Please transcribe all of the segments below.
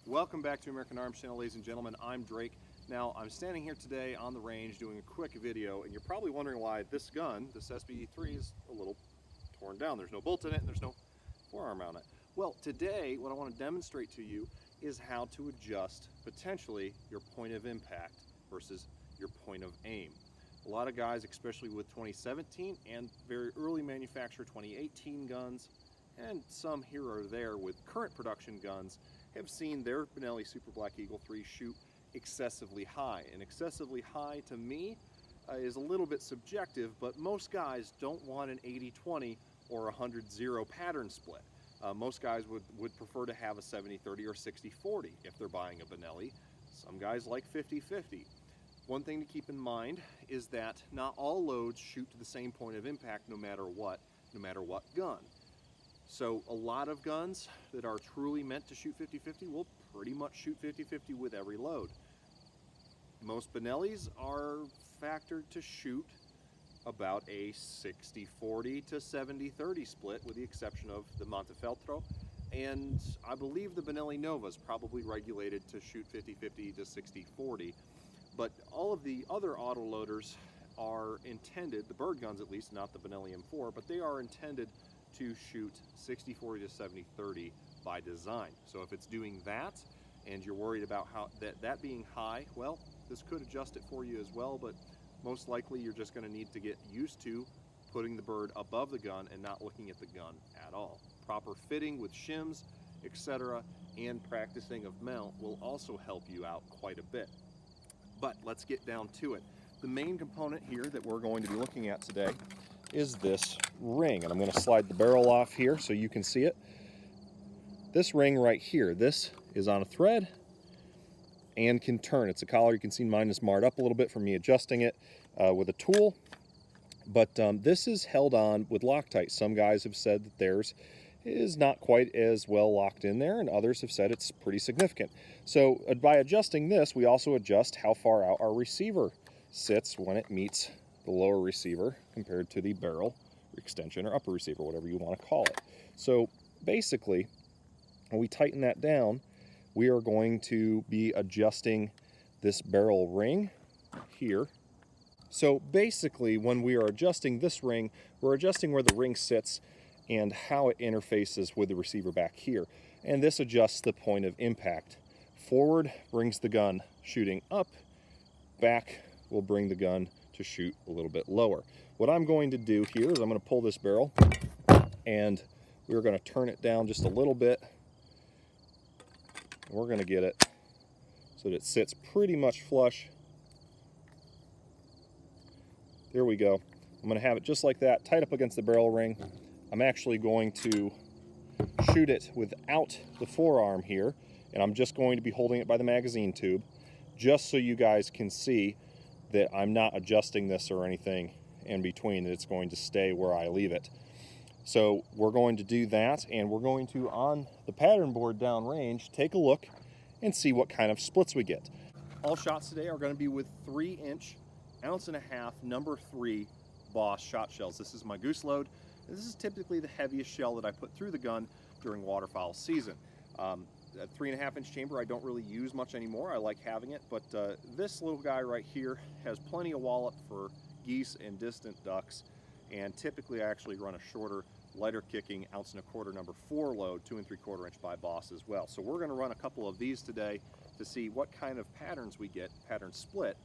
Welcome back to American Arms Channel, ladies and gentlemen. I'm Drake. Now, I'm standing here today on the range doing a quick video, and you're probably wondering why this gun, this SBE3, is a little torn down. There's no bolt in it, and there's no forearm on it. Well, today, what I want to demonstrate to you is how to adjust, potentially, your point of impact versus your point of aim. A lot of guys, especially with 2017 and very early manufacturer 2018 guns, and some here or there with current production guns, have seen their Benelli Super Black Eagle 3 shoot excessively high. And excessively high to me is a little bit subjective, but most guys don't want an 80-20 or a 100-0 pattern split. Most guys would prefer to have a 70-30 or 60-40 if they're buying a Benelli. Some guys like 50-50. One thing to keep in mind is that not all loads shoot to the same point of impact no matter what gun. So a lot of guns that are truly meant to shoot 50-50 will pretty much shoot 50-50 with every load. Most Benellis are factored to shoot about a 60-40 to 70-30 split, with the exception of the Montefeltro, and I believe the Benelli Nova is probably regulated to shoot 50-50 to 60-40. But all of the other autoloaders are intended, the bird guns at least, not the Benelli M4, but they are intended to shoot 60-40 to 70-30 by design. So if it's doing that and you're worried about how that being high, well, this could adjust it for you as well, but most likely you're just going to need to get used to putting the bird above the gun and not looking at the gun at all. Proper fitting with shims, etc., and practicing of mount will also help you out quite a bit. But let's get down to it. The main component here that we're going to be looking at today is this ring, and I'm going to slide the barrel off here so you can see it. This ring right here, this is on a thread and can turn. It's a collar. You can see mine is marred up a little bit from me adjusting it with a tool, but this is held on with Loctite. Some guys have said that theirs is not quite as well locked in there, and others have said it's pretty significant. So by adjusting this, we also adjust how far out our receiver sits when it meets the lower receiver compared to the barrel extension or upper receiver, whatever you want to call it. So basically, when we tighten that down, we are going to be adjusting this barrel ring here. So basically, when we are adjusting this ring, we're adjusting where the ring sits and how it interfaces with the receiver back here. And this adjusts the point of impact. Forward brings the gun shooting up, back will bring the gun to shoot a little bit lower. What I'm going to do here is I'm going to pull this barrel and we're going to turn it down just a little bit. We're going to get it so that it sits pretty much flush. There we go. I'm going to have it just like that, tight up against the barrel ring. I'm actually going to shoot it without the forearm here, and I'm just going to be holding it by the magazine tube, just so you guys can see that I'm not adjusting this or anything in between, that it's going to stay where I leave it. So we're going to do that, and we're going to, on the pattern board downrange, take a look and see what kind of splits we get. All shots today are going to be with 3-inch, 1.5 ounce, number 3 Boss shot shells. This is my goose load. This is typically the heaviest shell that I put through the gun during waterfowl season. A 3.5-inch chamber I don't really use much anymore. I like having it, but this little guy right here has plenty of wallop for geese and distant ducks, and typically I actually run a shorter, lighter kicking 1.25 ounce number 4 load, 2 3/4 inch by Boss as well. So we're going to run a couple of these today to see what kind of patterns we get, pattern split,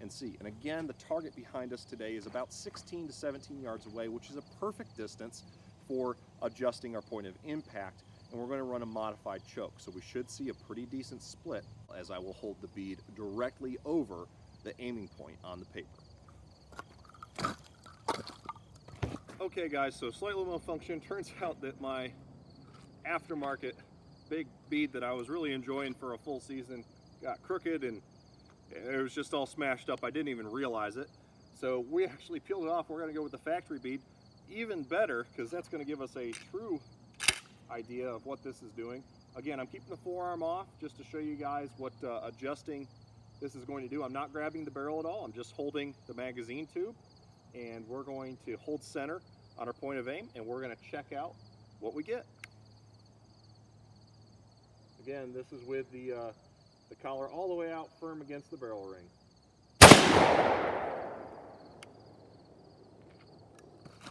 and see. And again, the target behind us today is about 16 to 17 yards away, which is a perfect distance for adjusting our point of impact. And we're going to run a modified choke, so we should see a pretty decent split, as I will hold the bead directly over the aiming point on the paper. Okay guys, so slight little malfunction. Turns out that my aftermarket big bead that I was really enjoying for a full season got crooked, and it was just all smashed up. I didn't even realize it. So we actually peeled it off. We're going to go with the factory bead. Even better, because that's going to give us a true idea of what this is doing. Again, I'm keeping the forearm off just to show you guys what adjusting this is going to do. I'm not grabbing the barrel at all. I'm just holding the magazine tube, and we're going to hold center on our point of aim, and we're going to check out what we get. Again, this is with the collar all the way out firm against the barrel ring.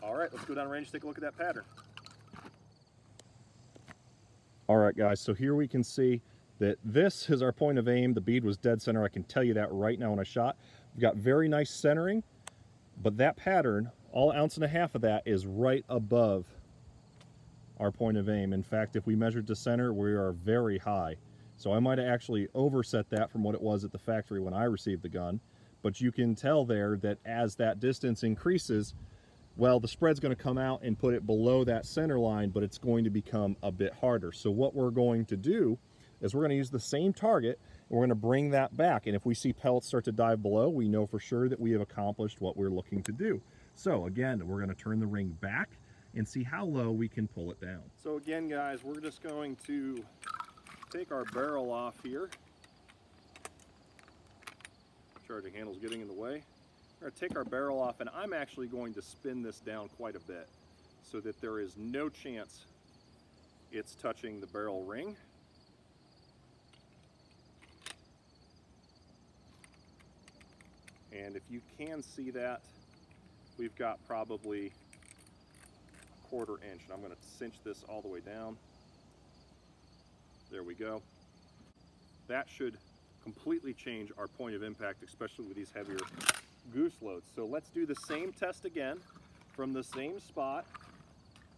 All right, let's go down range, take a look at that pattern. All right, guys, so here we can see that this is our point of aim. The bead was dead center. I can tell you that right now when I shot. We've got very nice centering, but that pattern, all 1.5 ounces of that is right above our point of aim. In fact, if we measured to center, we are very high. So I might have actually overset that from what it was at the factory when I received the gun. But you can tell there that as that distance increases, well, the spread's going to come out and put it below that center line, but it's going to become a bit harder. So what we're going to do is we're going to use the same target and we're going to bring that back. And if we see pellets start to dive below, we know for sure that we have accomplished what we're looking to do. So again, we're going to turn the ring back and see how low we can pull it down. So again, guys, we're just going to take our barrel off here. Charging handle's getting in the way. We're going to take our barrel off, and I'm actually going to spin this down quite a bit so that there is no chance it's touching the barrel ring. And if you can see that, we've got probably 1/4 inch, and I'm going to cinch this all the way down. There we go. That should completely change our point of impact, especially with these heavier goose loads. So let's do the same test again from the same spot,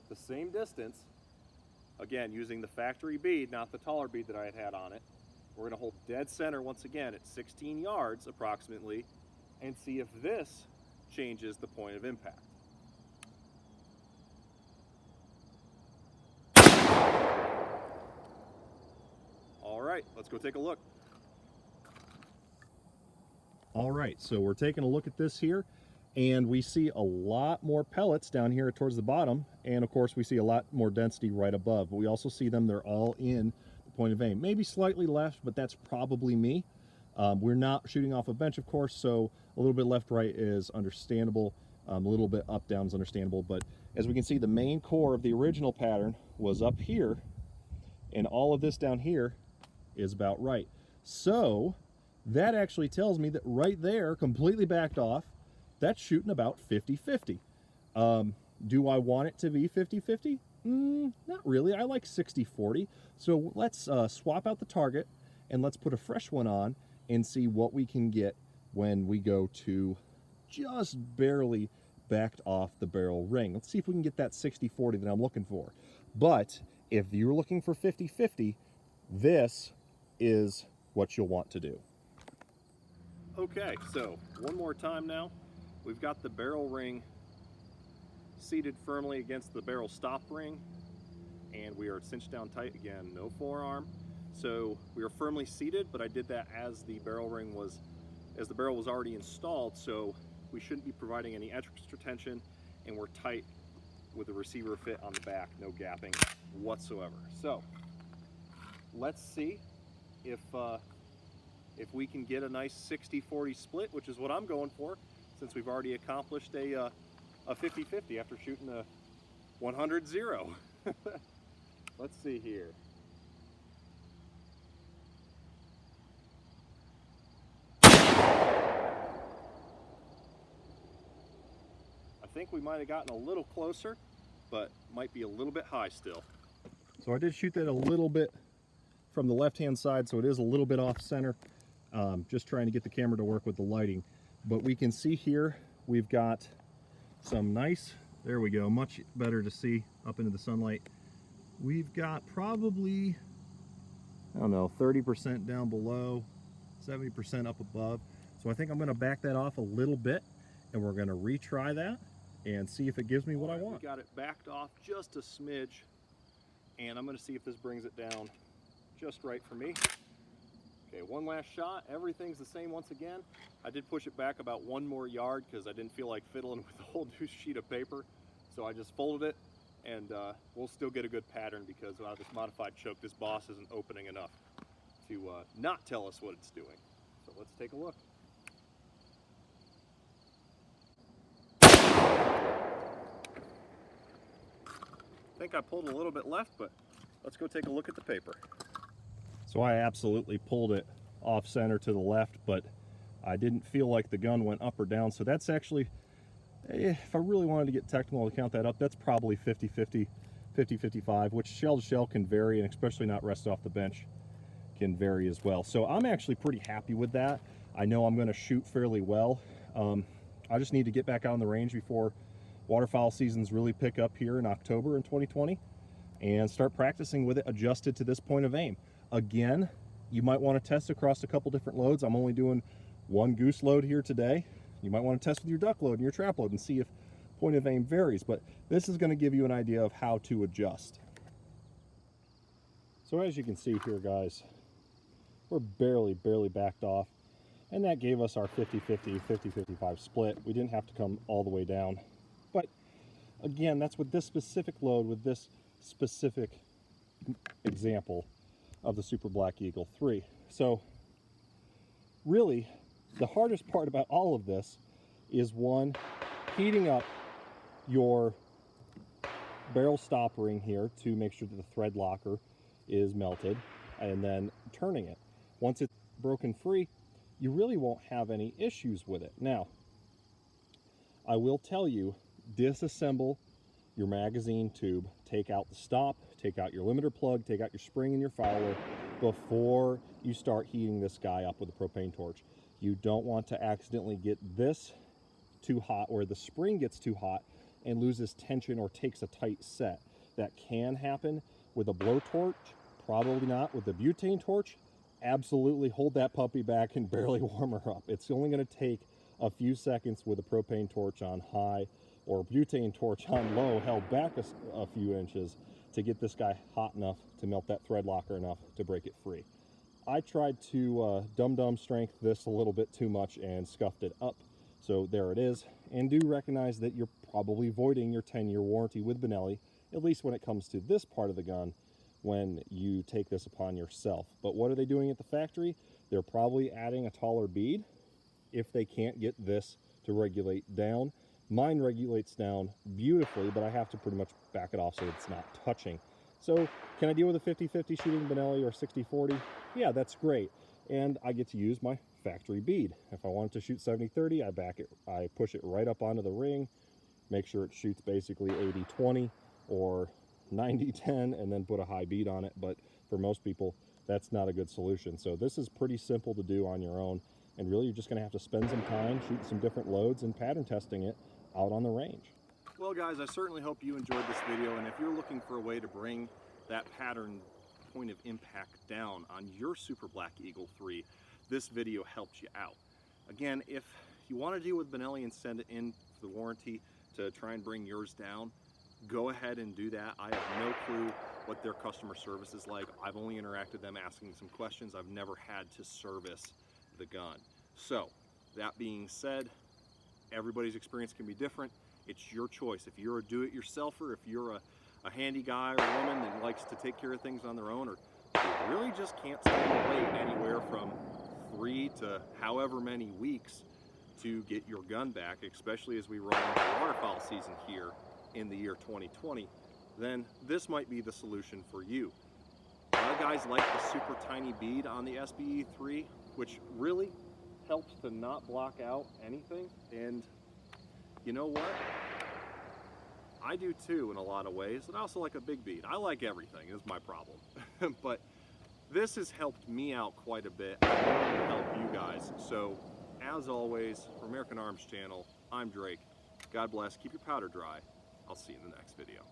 the same distance, again using the factory bead, not the taller bead that I had on it. We're going to hold dead center once again at 16 yards approximately and see if this changes the point of impact. All right, let's go take a look. All right, so we're taking a look at this here, and we see a lot more pellets down here towards the bottom, and of course we see a lot more density right above, but we also see them, they're all in the point of aim. Maybe slightly left, but that's probably me. We're not shooting off a bench, of course, so a little bit left-right is understandable, a little bit up-down is understandable, but as we can see, the main core of the original pattern was up here, and all of this down here is about right. So that actually tells me that right there, completely backed off, that's shooting about 50-50. Do I want it to be 50-50? Not really. I like 60-40. So let's swap out the target and let's put a fresh one on and see what we can get when we go to just barely backed off the barrel ring. Let's see if we can get that 60-40 that I'm looking for. But if you're looking for 50-50, this is what you'll want to do. Okay, so one more time now. We've got the barrel ring seated firmly against the barrel stop ring, and we are cinched down tight again, no forearm. So we are firmly seated, but I did that as the barrel was already installed, so we shouldn't be providing any extra tension, and we're tight with the receiver fit on the back, no gapping whatsoever. So let's see if we can get a nice 60-40 split, which is what I'm going for, since we've already accomplished a 50-50 after shooting a 100-0. Let's see here. I think we might have gotten a little closer, but might be a little bit high still. So I did shoot that a little bit from the left-hand side, so it is a little bit off center. Just trying to get the camera to work with the lighting. But we can see here, we've got some nice, there we go, much better to see up into the sunlight. We've got probably, I don't know, 30% down below, 70% up above. So I think I'm going to back that off a little bit, and we're going to retry that and see if it gives me what I want. We got it backed off just a smidge, and I'm going to see if this brings it down just right for me. Okay, one last shot. Everything's the same once again. I did push it back about 1 more yard because I didn't feel like fiddling with a whole new sheet of paper. So I just folded it, and we'll still get a good pattern because without this modified choke, this boss isn't opening enough to not tell us what it's doing. So let's take a look. I think I pulled a little bit left, but let's go take a look at the paper. So I absolutely pulled it off center to the left, but I didn't feel like the gun went up or down. So that's actually, if I really wanted to get technical to count that up, that's probably 50-50, 50-55, which shell to shell can vary, and especially not rest off the bench can vary as well. So I'm actually pretty happy with that. I know I'm going to shoot fairly well. I just need to get back out on the range before waterfowl seasons really pick up here in October in 2020 and start practicing with it adjusted to this point of aim. Again, you might want to test across a couple different loads. I'm only doing one goose load here today. You might want to test with your duck load and your trap load and see if point of aim varies, but this is going to give you an idea of how to adjust. So as you can see here, guys, we're barely backed off, and that gave us our 50-50, 50-55 split. We didn't have to come all the way down. But again, that's with this specific load, with this specific example of the Super Black Eagle 3. So really, the hardest part about all of this is, one, heating up your barrel stop ring here to make sure that the thread locker is melted, and then turning it. Once it's broken free, you really won't have any issues with it. Now, I will tell you, disassemble your magazine tube, take out the stop, take out your limiter plug, take out your spring and your fowler before you start heating this guy up with a propane torch. You don't want to accidentally get this too hot, or the spring gets too hot and loses tension or takes a tight set. That can happen with a blowtorch, probably not. With the butane torch, absolutely hold that puppy back and barely warm her up. It's only going to take a few seconds with a propane torch on high or a butane torch on low, held back a few inches, to get this guy hot enough to melt that thread locker enough to break it free. I tried to dum-dum strength this a little bit too much and scuffed it up. So there it is. And do recognize that you're probably voiding your 10-year warranty with Benelli, at least when it comes to this part of the gun, when you take this upon yourself. But what are they doing at the factory? They're probably adding a taller bead if they can't get this to regulate down. Mine regulates down beautifully, but I have to pretty much back it off so it's not touching. So can I deal with a 50-50 shooting Benelli or 60-40? Yeah, that's great. And I get to use my factory bead. If I wanted to shoot 70-30, I push it right up onto the ring, make sure it shoots basically 80-20 or 90-10, and then put a high bead on it. But for most people, that's not a good solution. So this is pretty simple to do on your own, and really you're just going to have to spend some time shooting some different loads and pattern testing it out on the range. Well guys, I certainly hope you enjoyed this video, and if you're looking for a way to bring that pattern point of impact down on your Super Black Eagle 3, this video helped you out. Again, if you want to deal with Benelli and send it in for the warranty to try and bring yours down, go ahead and do that. I have no clue what their customer service is like. I've only interacted with them asking some questions. I've never had to service the gun. So that being said, everybody's experience can be different. It's your choice. If you're a do-it-yourselfer, if you're a handy guy or woman that likes to take care of things on their own, or you really just can't stand to wait anywhere from 3 to however many weeks to get your gun back, especially as we roll into waterfowl season here in the year 2020, then this might be the solution for you. A lot of guys like the super tiny bead on the SBE 3, which really helps to not block out anything. And you know what? I do too in a lot of ways, and I also like a big bead. I like everything, is my problem. But this has helped me out quite a bit. I want to help you guys. So as always, for American Arms Channel, I'm Drake. God bless, keep your powder dry. I'll see you in the next video.